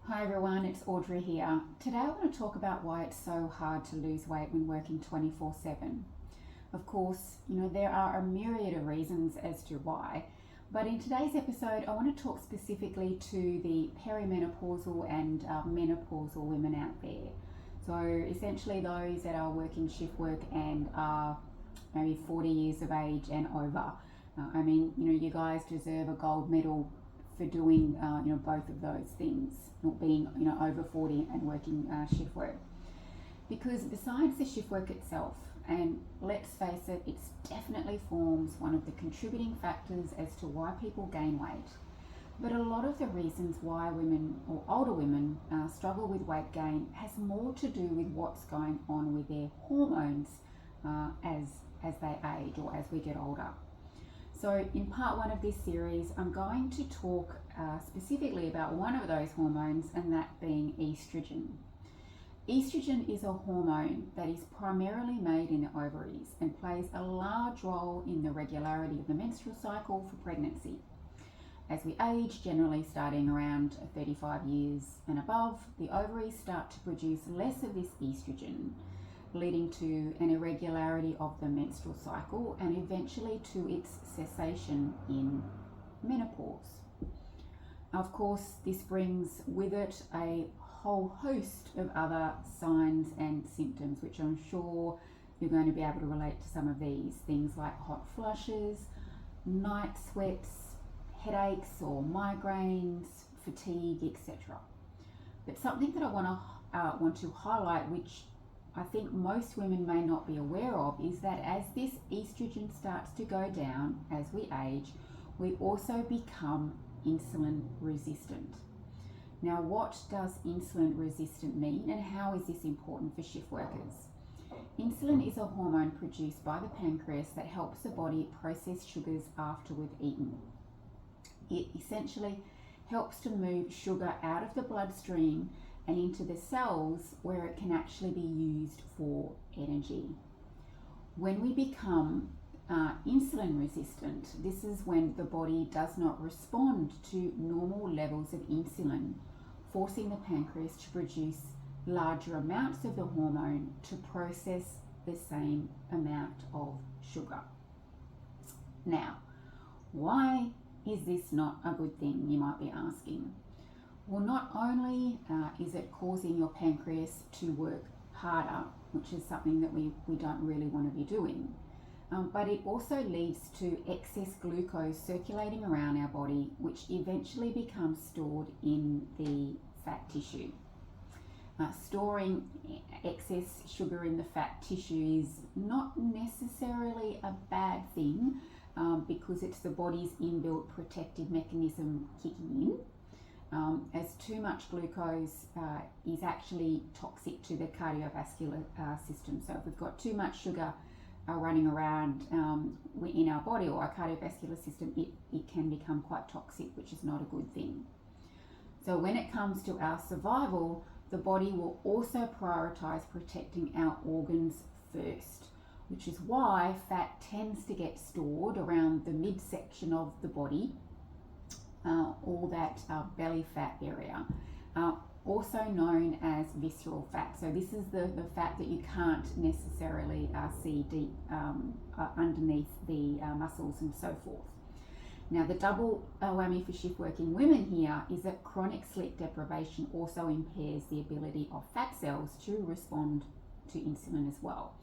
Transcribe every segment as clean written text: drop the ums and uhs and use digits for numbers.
Hi everyone, it's Audrey here. Today I want to talk about why it's so hard to lose weight when working 24/7. Of course, there are a myriad of reasons as to why, but in today's episode I want to talk specifically to the perimenopausal and menopausal women out there. So essentially those that are working shift work and are maybe 40 years of age and over. You guys deserve a gold medal for doing both of those things, not being over 40 and working shift work. Because besides the shift work itself, and let's face it, it definitely forms one of the contributing factors as to why people gain weight. But a lot of the reasons why women or older women struggle with weight gain has more to do with what's going on with their hormones as they age or as we get older. So in part one of this series, I'm going to talk specifically about one of those hormones, and that being estrogen. Estrogen is a hormone that is primarily made in the ovaries and plays a large role in the regularity of the menstrual cycle for pregnancy. As we age, generally starting around 35 years and above, the ovaries start to produce less of this estrogen, leading to an irregularity of the menstrual cycle and eventually to its cessation in menopause. Of course, this brings with it a whole host of other signs and symptoms, which I'm sure you're going to be able to relate to some of these. Things like hot flushes, night sweats, headaches or migraines, fatigue, etc. But something that I want to highlight, which I think most women may not be aware of, is that as this estrogen starts to go down as we age, we also become insulin resistant. Now, what does insulin resistant mean, and how is this important for shift workers? Insulin is a hormone produced by the pancreas that helps the body process sugars after we've eaten. It essentially helps to move sugar out of the bloodstream and into the cells where it can actually be used for energy. When we become insulin resistant, this is when the body does not respond to normal levels of insulin, forcing the pancreas to produce larger amounts of the hormone to process the same amount of sugar. Now, why is this not a good thing, you might be asking? Well, not only is it causing your pancreas to work harder, which is something that we don't really want to be doing, but it also leads to excess glucose circulating around our body, which eventually becomes stored in the fat tissue. Storing excess sugar in the fat tissue is not necessarily a bad thing because it's the body's inbuilt protective mechanism kicking in. As too much glucose is actually toxic to the cardiovascular system. So if we've got too much sugar running around in our body or our cardiovascular system, it can become quite toxic, which is not a good thing. So when it comes to our survival, the body will also prioritize protecting our organs first, which is why fat tends to get stored around the midsection of the body, or that belly fat area, also known as visceral fat. So this is the fat that you can't necessarily see deep underneath the muscles and so forth. Now, the double whammy for shift working women here is that chronic sleep deprivation also impairs the ability of fat cells to respond to insulin as well.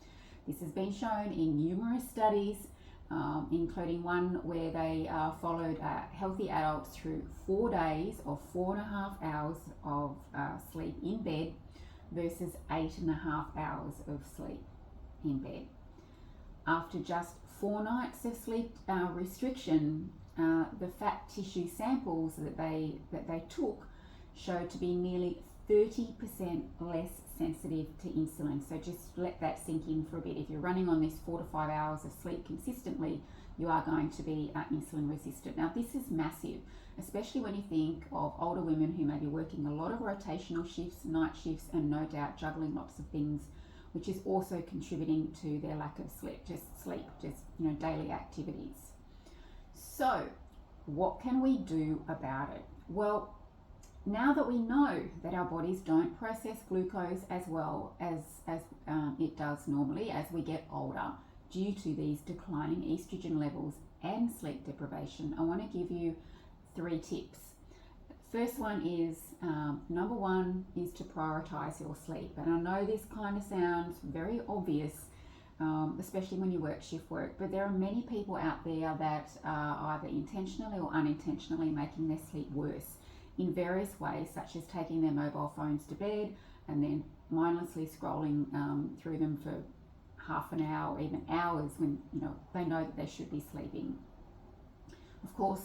This has been shown in numerous studies, including one where they followed healthy adults through 4 days of 4.5 hours of sleep in bed versus 8.5 hours of sleep in bed. After just 4 nights of sleep restriction, the fat tissue samples that they took showed to be nearly 30% less sensitive to insulin. So just let that sink in for a bit. If you're running on this 4 to 5 hours of sleep consistently, you are going to be insulin resistant. Now, this is massive, especially when you think of older women who may be working a lot of rotational shifts, night shifts, and no doubt juggling lots of things, which is also contributing to their lack of sleep, daily activities. So what can we do about it? Well, Now that we know that our bodies don't process glucose as well as it does normally as we get older due to these declining estrogen levels and sleep deprivation, I want to give you 3 tips. First one is, number one is to prioritize your sleep. And I know this kind of sounds very obvious, especially when you work shift work, but there are many people out there that are either intentionally or unintentionally making their sleep worse in various ways, such as taking their mobile phones to bed and then mindlessly scrolling through them for half an hour or even hours when they know that they should be sleeping. Of course,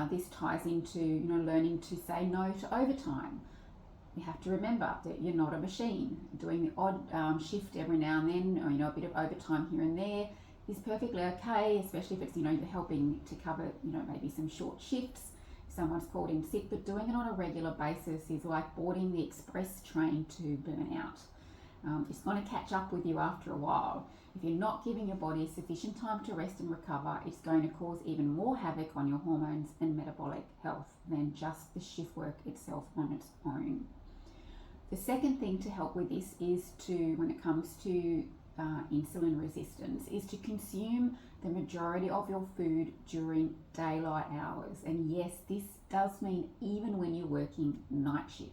this ties into learning to say no to overtime. You have to remember that you're not a machine. Doing the odd shift every now and then, or a bit of overtime here and there, is perfectly okay, especially if it's you're helping to cover maybe some short shifts. If someone's called in sick, but doing it on a regular basis is like boarding the express train to burnout. It's going to catch up with you after a while. If you're not giving your body sufficient time to rest and recover, it's going to cause even more havoc on your hormones and metabolic health than just the shift work itself on its own. The second thing to help with this is to, when it comes to insulin resistance, is to consume the majority of your food during daylight hours. And yes, this does mean even when you're working night shift.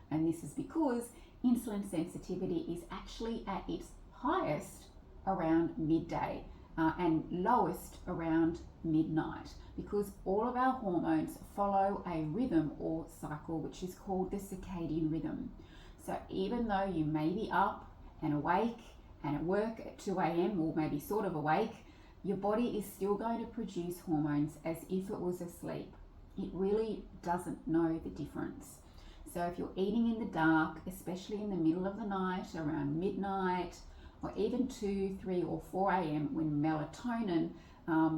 And this is because insulin sensitivity is actually at its highest around midday and lowest around midnight, because all of our hormones follow a rhythm or cycle which is called the circadian rhythm. So even though you may be up and awake and at work at 2 a.m. or maybe sort of awake, your body is still going to produce hormones as if it was asleep. It really doesn't know the difference. So if you're eating in the dark, especially in the middle of the night, around midnight, or even 2, 3, or 4 a.m. when melatonin,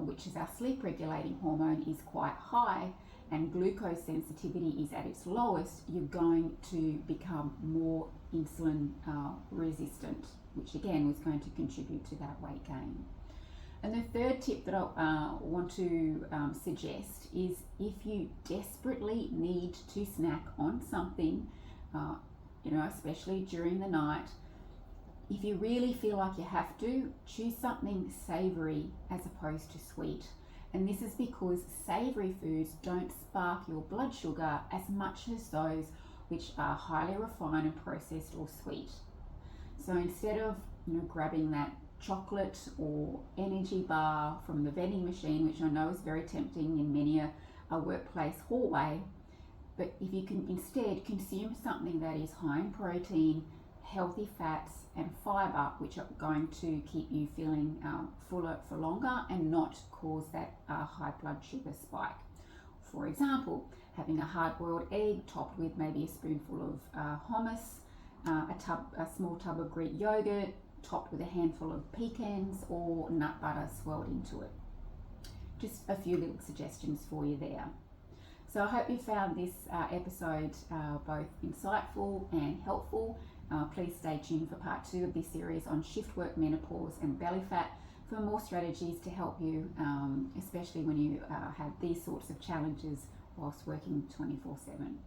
which is our sleep regulating hormone, is quite high and glucose sensitivity is at its lowest, you're going to become more insulin resistant, which again was going to contribute to that weight gain. And the third tip that I want to suggest is, if you desperately need to snack on something, especially during the night, if you really feel like you have to, choose something savory as opposed to sweet. And this is because savory foods don't spark your blood sugar as much as those which are highly refined and processed or sweet. So instead of grabbing that chocolate or energy bar from the vending machine, which I know is very tempting in many a workplace hallway, but if you can instead consume something that is high in protein, healthy fats and fiber, which are going to keep you feeling fuller for longer and not cause that high blood sugar spike. For example, having a hard-boiled egg topped with maybe a spoonful of hummus, a small tub of Greek yogurt topped with a handful of pecans, or nut butter swirled into it. Just a few little suggestions for you there. So I hope you found this episode both insightful and helpful. Please stay tuned for part 2 of this series on shift work, menopause and belly fat for more strategies to help you, especially when you have these sorts of challenges whilst working 24/7.